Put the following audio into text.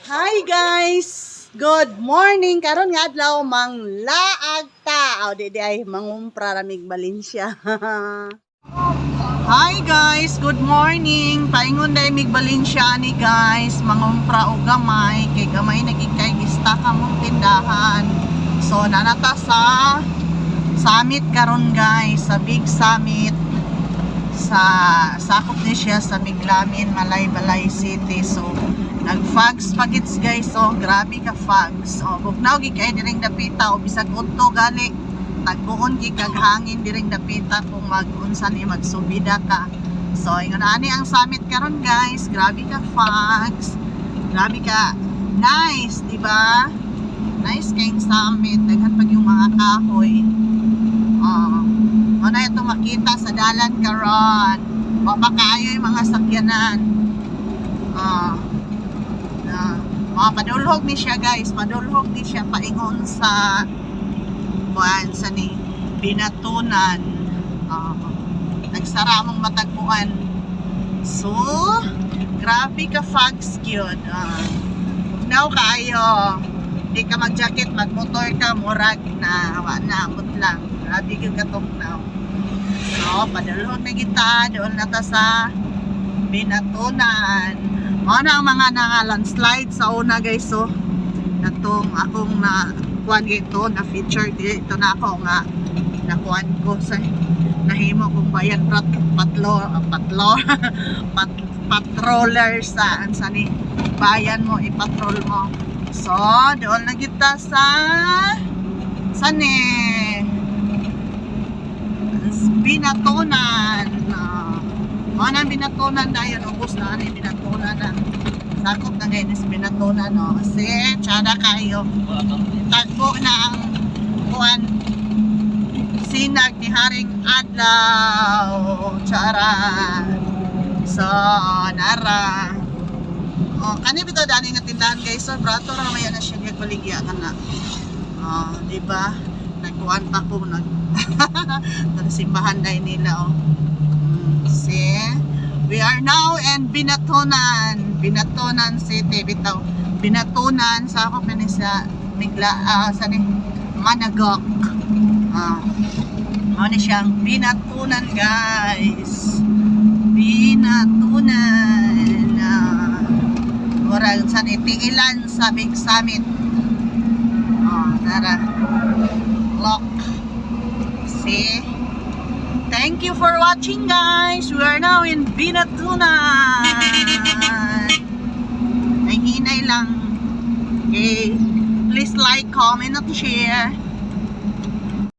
Hi guys! Good morning! Karon nga adlaw manglaag ta. O di ay mangumpra ramig Valencia. Hi guys! Good morning! Paingon day mig Valencia ni guys. Mangumpra og gamay kay gamay nagikay gistaka mong tindahan. So nanata sa summit karon guys, sa big summit sa sakop ni siya sa Miglamin, Malay City. So nag-fags pagits guys. So grabe ka fags. O bugnaw gi kay diring dapita o bisag unto gali tagbuon gi kag hangin diring dapita kung mag-unsa ni magsubida ka. So ingon ani ang summit karon guys. Grabe ka fags. Grabe ka nice, di ba? Nice kayong summit. Daghan pag yung mga kahoy. Ano ito makita sa dalan karon. Mapakaayo yung mga sakyanan. Padulhog ni siya guys. Padulhog ni siya paingon sa buwan sa ni Binatunan. Nagsara mong matagpuan. So grabe ka fags yun. Now kayo di ka mag-jacket, mag-motor ka, murag na amot lang. Grabe ka katugnaw. So, padulhog na kita, doon na ta sa Binatunan. Ano ang mga landslide sa una guys. So, natong akong nakuan ito, na-feature dito na ako nga nakuan ko sa nahimo kong bayan patroller sa ni bayan mo, ipatrol mo. So, doon na kita sa Binatunan. Ano ang Binatunan dahil ubos na ano yung Binatunan na sakop na ngayon is Binatunan, no? Kasi tsada kayo tagpo na ang kuan sinag ni Haring Adlaw tsara. So nara kani bitaw dani nga tindahan guys. So brato ra maya na siya baligya kana. Diba? Nagkuan pa ko simbahan dahil nila. See? We are now in Binatunan City bitaw. Binatunan sa ako man sa sa ni Managok. Ano siyang Binatunan guys. Binatunan. Murag sa itiilan sa big summit. Tara. Look. See? Thank you for watching guys. We are now in Binatunan. Ay hinay lang. Okay. Please like, comment, and share.